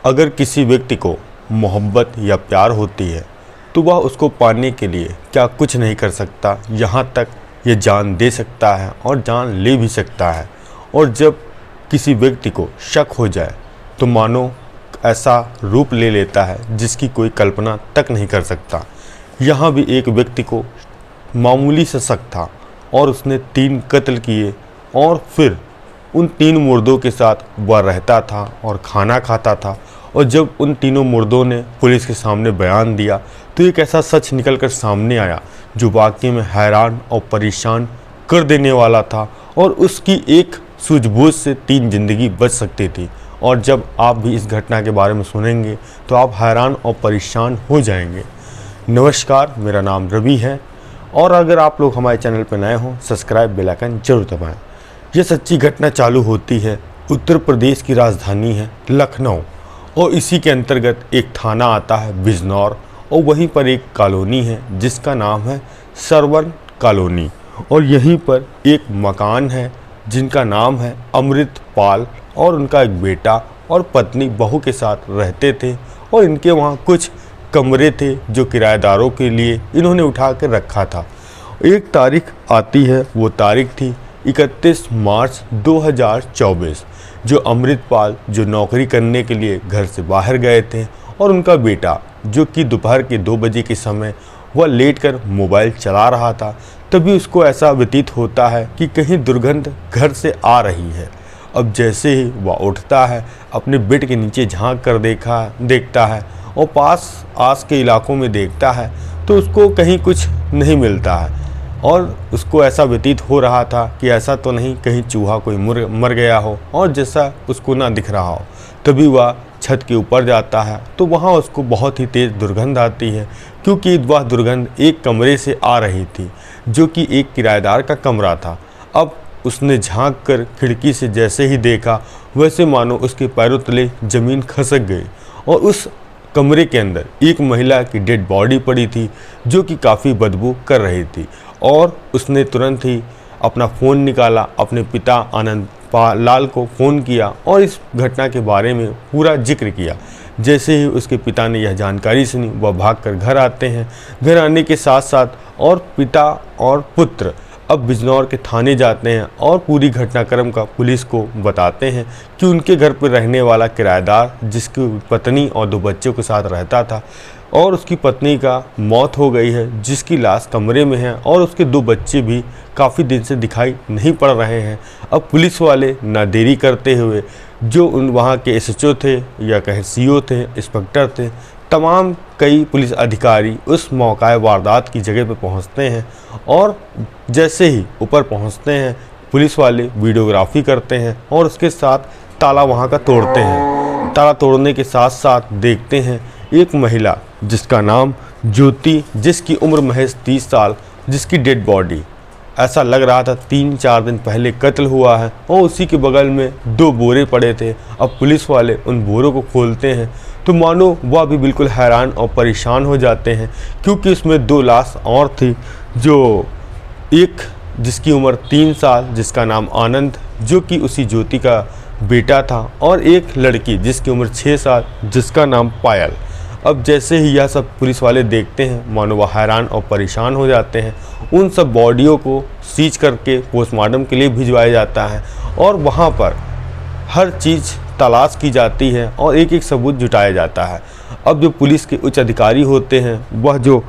अगर किसी व्यक्ति को मोहब्बत या प्यार होती है तो वह उसको पाने के लिए क्या कुछ नहीं कर सकता, यहाँ तक ये जान दे सकता है और जान ले भी सकता है। और जब किसी व्यक्ति को शक हो जाए तो मानो ऐसा रूप ले लेता है जिसकी कोई कल्पना तक नहीं कर सकता। यहाँ भी एक व्यक्ति को मामूली सा शक था और उसने 3 कत्ल किए और फिर उन 3 मुर्दों के साथ वह रहता था और खाना खाता था। और जब उन तीनों मुर्दों ने पुलिस के सामने बयान दिया तो एक ऐसा सच निकल कर सामने आया जो वाकई में हैरान और परेशान कर देने वाला था। और उसकी एक सूझबूझ से 3 जिंदगी बच सकती थी। और जब आप भी इस घटना के बारे में सुनेंगे तो आप हैरान और परेशान हो जाएंगे। नमस्कार, मेरा नाम रवि है और अगर आप लोग हमारे चैनल पर नए हों सब्सक्राइब बेल आइकन जरूर दबाएं। यह सच्ची घटना चालू होती है उत्तर प्रदेश की राजधानी है लखनऊ और इसी के अंतर्गत एक थाना आता है बिजनौर और वहीं पर एक कॉलोनी है जिसका नाम है सरवन कॉलोनी। और यहीं पर एक मकान है जिनका नाम है अमृतपाल और उनका एक बेटा और पत्नी बहू के साथ रहते थे। और इनके वहाँ कुछ कमरे थे जो किराएदारों के लिए इन्होंने उठा कर रखा था। एक तारीख आती है, वो तारीख थी 31 मार्च 2024, जो अमृतपाल जो नौकरी करने के लिए घर से बाहर गए थे और उनका बेटा जो कि दोपहर के 2 बजे के समय वह लेटकर मोबाइल चला रहा था, तभी उसको ऐसा व्यतीत होता है कि कहीं दुर्गंध घर से आ रही है। अब जैसे ही वह उठता है अपने बेड के नीचे झांक कर देखता है और पास आस के इलाकों में देखता है तो उसको कहीं कुछ नहीं मिलता है। और उसको ऐसा व्यतीत हो रहा था कि ऐसा तो नहीं कहीं चूहा कोई मर गया हो और जैसा उसको ना दिख रहा हो। तभी वह छत के ऊपर जाता है तो वहाँ उसको बहुत ही तेज़ दुर्गंध आती है, क्योंकि वह दुर्गंध एक कमरे से आ रही थी जो कि एक किराएदार का कमरा था। अब उसने झांक कर खिड़की से जैसे ही देखा वैसे मानो उसके पैरों तले ज़मीन खसक गई और उस कमरे के अंदर एक महिला की डेड बॉडी पड़ी थी जो कि काफ़ी बदबू कर रही थी। और उसने तुरंत ही अपना फ़ोन निकाला, अपने पिता आनंद लाल को फ़ोन किया और इस घटना के बारे में पूरा जिक्र किया। जैसे ही उसके पिता ने यह जानकारी सुनी वह भागकर घर आते हैं। घर आने के साथ साथ और पिता और पुत्र अब बिजनौर के थाने जाते हैं और पूरी घटनाक्रम का पुलिस को बताते हैं कि उनके घर पर रहने वाला किराएदार जिसकी पत्नी और 2 बच्चों के साथ रहता था और उसकी पत्नी का मौत हो गई है, जिसकी लाश कमरे में है और उसके 2 बच्चे भी काफ़ी दिन से दिखाई नहीं पड़ रहे हैं। अब पुलिस वाले ना देरी करते हुए जो वहाँ के एसएचओ थे या कहें सीओ थे, इंस्पेक्टर थे, तमाम कई पुलिस अधिकारी उस मौका वारदात की जगह पर पहुँचते हैं। और जैसे ही ऊपर पहुँचते हैं पुलिस वाले वीडियोग्राफी करते हैं और उसके साथ ताला वहाँ का तोड़ते हैं। ताला तोड़ने के साथ साथ देखते हैं एक महिला जिसका नाम ज्योति, जिसकी उम्र महज 30 साल, जिसकी डेड बॉडी ऐसा लग रहा था 3-4 दिन पहले कत्ल हुआ है और उसी के बगल में 2 बोरे पड़े थे। अब पुलिस वाले उन बोरों को खोलते हैं तो मानो वह भी बिल्कुल हैरान और परेशान हो जाते हैं, क्योंकि उसमें 2 लाश और थी, जो एक जिसकी उम्र 3 साल जिसका नाम आनंद जो कि उसी ज्योति का बेटा था और एक लड़की जिसकी उम्र 6 साल जिसका नाम पायल। अब जैसे ही यह सब पुलिस वाले देखते हैं मानो वह हैरान और परेशान हो जाते हैं। उन सब बॉडियों को सीज करके पोस्टमार्टम के लिए भिजवाया जाता है और वहाँ पर हर चीज़ तलाश की जाती है और एक एक सबूत जुटाया जाता है। अब जो पुलिस के उच्च अधिकारी होते हैं वह जो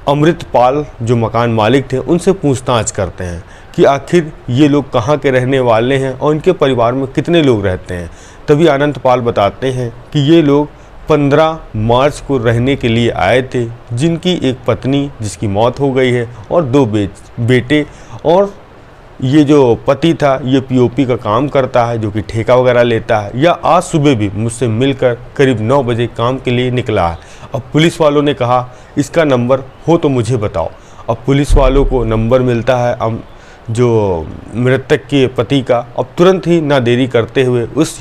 अमृतपाल जो मकान मालिक थे उनसे पूछताछ करते हैं कि आखिर ये लोग कहाँ के रहने वाले हैं और इनके परिवार में कितने लोग रहते हैं। तभी अनंतपाल बताते हैं कि ये लोग 15 मार्च को रहने के लिए आए थे, जिनकी एक पत्नी जिसकी मौत हो गई है और 2 बेटे। और ये जो पति था ये पीओपी का काम करता है जो कि ठेका वगैरह लेता है। या आज सुबह भी मुझसे मिलकर करीब 9 बजे काम के लिए निकला है। अब पुलिस वालों ने कहा इसका नंबर हो तो मुझे बताओ। अब पुलिस वालों को नंबर मिलता है जो मृतक के पति का। अब तुरंत ही ना देरी करते हुए उस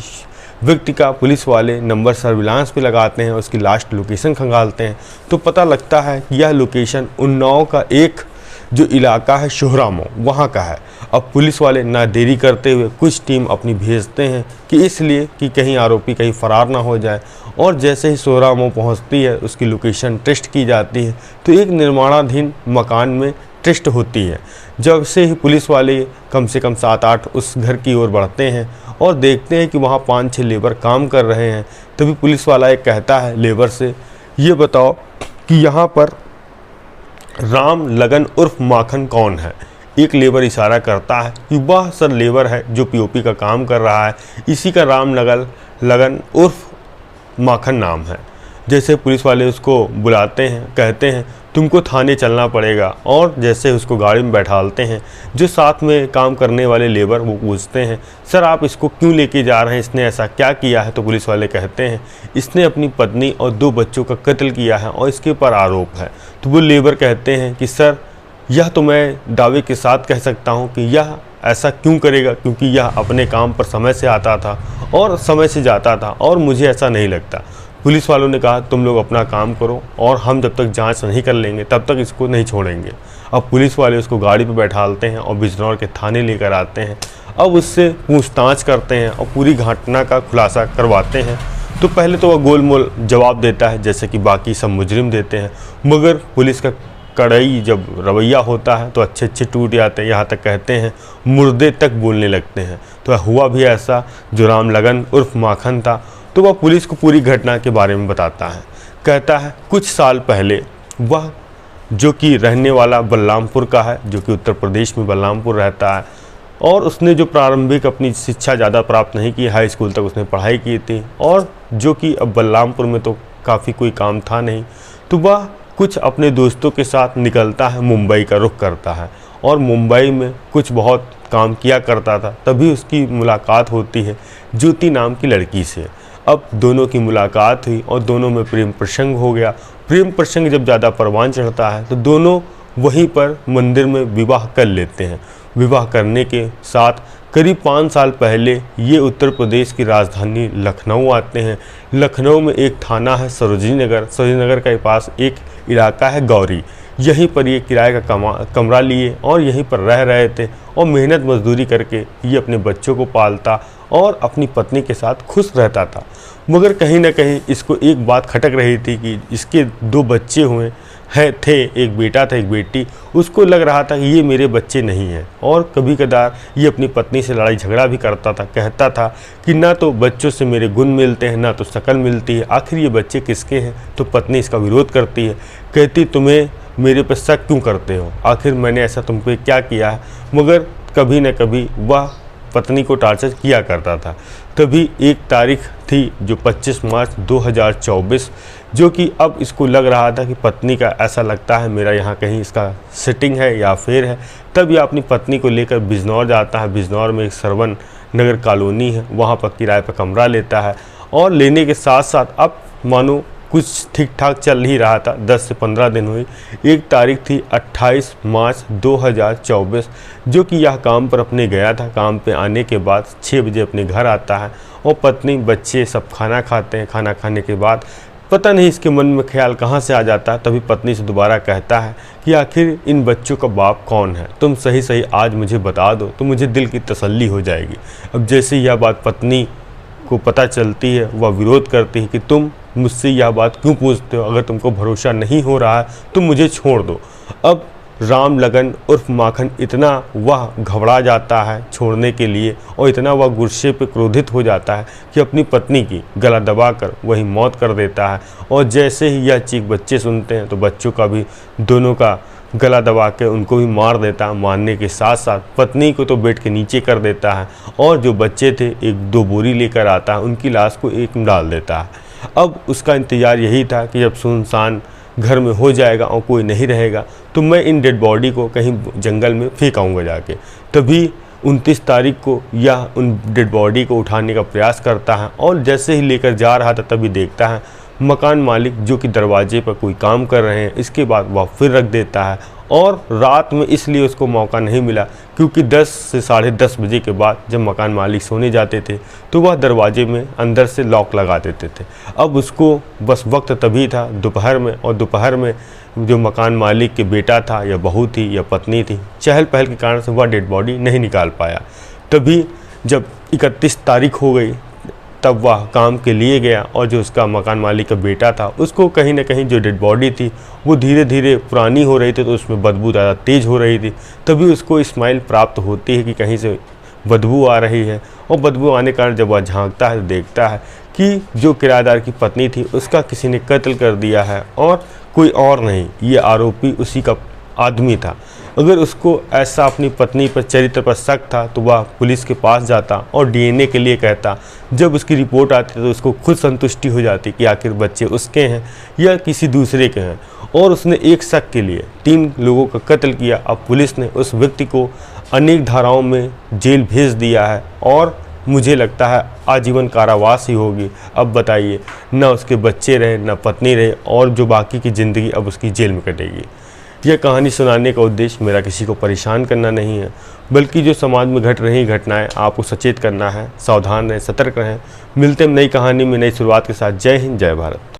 व्यक्ति का पुलिस वाले नंबर सर्विलांस पे लगाते हैं, उसकी लास्ट लोकेशन खंगालते हैं तो पता लगता है कि यह लोकेशन उन्नाव का एक जो इलाका है शोहरामो वहाँ का है। अब पुलिस वाले ना देरी करते हुए कुछ टीम अपनी भेजते हैं कि इसलिए कि कहीं आरोपी कहीं फ़रार ना हो जाए। और जैसे ही शोहरामो पहुँचती है उसकी लोकेशन टेस्ट की जाती है तो एक निर्माणाधीन मकान में टेस्ट होती है। जब से ही पुलिस वाले कम से कम 7-8 उस घर की ओर बढ़ते हैं और देखते हैं कि वहाँ 5-6 लेबर काम कर रहे हैं, तभी पुलिस वाला एक कहता है लेबर से, ये बताओ कि यहाँ पर राम लगन उर्फ माखन कौन है। एक लेबर इशारा करता है कि वह सर लेबर है जो पीओपी का काम कर रहा है, इसी का राम लगन उर्फ माखन नाम है। जैसे पुलिस वाले उसको बुलाते हैं, कहते हैं तुमको थाने चलना पड़ेगा, और जैसे उसको गाड़ी में बैठालते हैं जो साथ में काम करने वाले लेबर वो पूछते हैं सर आप इसको क्यों लेके जा रहे हैं, इसने ऐसा क्या किया है। तो पुलिस वाले कहते हैं इसने अपनी पत्नी और 2 बच्चों का कत्ल किया है और इसके ऊपर आरोप है। तो वो लेबर कहते हैं कि सर यह तो मैं दावे के साथ कह सकता हूँ कि यह ऐसा क्यों करेगा, क्योंकि यह अपने काम पर समय से आता था और समय से जाता था और मुझे ऐसा नहीं लगता। पुलिस वालों ने कहा तुम लोग अपना काम करो और हम जब तक जांच नहीं कर लेंगे तब तक इसको नहीं छोड़ेंगे। अब पुलिस वाले उसको गाड़ी पर बैठालते हैं और बिजनौर के थाने लेकर आते हैं। अब उससे पूछताछ करते हैं और पूरी घटना का खुलासा करवाते हैं। तो पहले तो वह गोलमोल जवाब देता है जैसे कि बाकी सब मुजरिम देते हैं, मगर पुलिस का कड़ाई जब रवैया होता है तो अच्छे टूट जाते हैं, यहाँ तक कहते हैं मुर्दे तक बोलने लगते हैं। तो हुआ भी ऐसा, जो राम लगन उर्फ माखन था तो वह पुलिस को पूरी घटना के बारे में बताता है। कहता है कुछ साल पहले वह जो कि रहने वाला बलरामपुर का है, जो कि उत्तर प्रदेश में बलरामपुर रहता है, और उसने जो प्रारंभिक अपनी शिक्षा ज़्यादा प्राप्त नहीं की, हाई स्कूल तक उसने पढ़ाई की थी, और जो कि अब बलरामपुर में तो काफ़ी कोई काम था नहीं, तो वह कुछ अपने दोस्तों के साथ निकलता है, मुंबई का रुख करता है और मुंबई में कुछ बहुत काम किया करता था। तभी उसकी मुलाकात होती है ज्योति नाम की लड़की से। अब दोनों की मुलाकात हुई और दोनों में प्रेम प्रसंग हो गया। प्रेम प्रसंग जब ज़्यादा परवान चढ़ता है तो दोनों वहीं पर मंदिर में विवाह कर लेते हैं। विवाह करने के साथ करीब 5 साल पहले ये उत्तर प्रदेश की राजधानी लखनऊ आते हैं। लखनऊ में एक थाना है सरोजनी नगर, सरोजनी नगर के पास एक इलाका है गौरी, यहीं पर ये किराए का कमरा लिए और यहीं पर रह रहे थे और मेहनत मजदूरी करके ये अपने बच्चों को पालता और अपनी पत्नी के साथ खुश रहता था। मगर कहीं ना कहीं इसको एक बात खटक रही थी कि इसके 2 बच्चे हुए थे, एक बेटा था एक बेटी। उसको लग रहा था कि ये मेरे बच्चे नहीं हैं, और कभी कदार ये अपनी पत्नी से लड़ाई झगड़ा भी करता था। कहता था कि ना तो बच्चों से मेरे गुण मिलते हैं ना तो शक्ल मिलती है, आखिर ये बच्चे किसके हैं। तो पत्नी इसका विरोध करती है, कहती तुम्हें मेरे पर शक क्यों करते हो, आखिर मैंने ऐसा तुम पे क्या किया है। मगर कभी न कभी वह पत्नी को टार्चर किया करता था। तभी एक तारीख थी जो 25 मार्च 2024, जो कि अब इसको लग रहा था कि पत्नी का ऐसा लगता है मेरा यहाँ कहीं इसका सेटिंग है या फेर है। तब यह अपनी पत्नी को लेकर बिजनौर जाता है। बिजनौर में एक सरवन नगर कॉलोनी है, वहाँ पर किराए पर कमरा लेता है और लेने के साथ साथ अब मानो कुछ ठीक ठाक चल ही रहा था। 10 से 15 दिन हुई। एक तारीख थी 28 मार्च 2024, जो कि यह काम पर अपने गया था। काम पे आने के बाद 6 बजे अपने घर आता है और पत्नी बच्चे सब खाना खाते हैं। खाना खाने के बाद पता नहीं इसके मन में ख्याल कहाँ से आ जाता है, तभी पत्नी से दोबारा कहता है कि आखिर इन बच्चों का बाप कौन है, तुम सही सही आज मुझे बता दो तो मुझे दिल की तसल्ली हो जाएगी। अब जैसे यह बात पत्नी को पता चलती है, वह विरोध करती है कि तुम मुझसे यह बात क्यों पूछते हो, अगर तुमको भरोसा नहीं हो रहा है तो मुझे छोड़ दो। अब राम लगन उर्फ माखन इतना वह घबरा जाता है छोड़ने के लिए और इतना वह गुस्से पे क्रोधित हो जाता है कि अपनी पत्नी की गला दबाकर वही मौत कर देता है। और जैसे ही यह चीख बच्चे सुनते हैं तो बच्चों का भी दोनों का गला दबा के उनको भी मार देता है। मारने के साथ साथ पत्नी को तो बेड के नीचे कर देता है और जो बच्चे थे 1-2 बोरी लेकर आता है, उनकी लाश को एक में डाल देता है। अब उसका इंतज़ार यही था कि जब सुनसान घर में हो जाएगा और कोई नहीं रहेगा तो मैं इन डेड बॉडी को कहीं जंगल में फेंक आऊँगा जाके। तभी 29 तारीख को यह उन डेड बॉडी को उठाने का प्रयास करता है और जैसे ही लेकर जा रहा था तभी देखता है मकान मालिक जो कि दरवाजे पर कोई काम कर रहे हैं, इसके बाद वह फिर रख देता है। और रात में इसलिए उसको मौका नहीं मिला क्योंकि 10 से साढ़े 10 बजे के बाद जब मकान मालिक सोने जाते थे तो वह दरवाजे में अंदर से लॉक लगा देते थे। अब उसको बस वक्त तभी था दोपहर में, और दोपहर में जो मकान मालिक के बेटा था या बहू थी या पत्नी थी, चहल पहल के कारण से वह डेड बॉडी नहीं निकाल पाया। तभी जब 31 तारीख हो गई तब वह काम के लिए गया, और जो उसका मकान मालिक का बेटा था उसको कहीं ना कहीं जो डेड बॉडी थी वो धीरे धीरे पुरानी हो रही थी, तो उसमें बदबू ज़्यादा तेज़ हो रही थी। तभी उसको स्माइल प्राप्त होती है कि कहीं से बदबू आ रही है, और बदबू आने के कारण जब वह झांकता है तो देखता है कि जो किराएदार की पत्नी थी उसका किसी ने कत्ल कर दिया है, और कोई और नहीं, ये आरोपी उसी का आदमी था। अगर उसको ऐसा अपनी पत्नी पर चरित्र पर शक था तो वह पुलिस के पास जाता और डीएनए के लिए कहता। जब उसकी रिपोर्ट आती तो उसको खुद संतुष्टि हो जाती कि आखिर बच्चे उसके हैं या किसी दूसरे के हैं, और उसने एक शक के लिए 3 लोगों का कत्ल किया। अब पुलिस ने उस व्यक्ति को अनेक धाराओं में जेल भेज दिया है, और मुझे लगता है आजीवन कारावास ही होगी। अब बताइए, ना उसके बच्चे रहे, ना पत्नी रहे, और जो बाकी की ज़िंदगी अब उसकी जेल में कटेगी। यह कहानी सुनाने का उद्देश्य मेरा किसी को परेशान करना नहीं है, बल्कि जो समाज में घट रही घटनाएं आपको सचेत करना है। सावधान रहें, सतर्क रहें। मिलते हैं नई कहानी में नई शुरुआत के साथ। जय हिंद, जय भारत।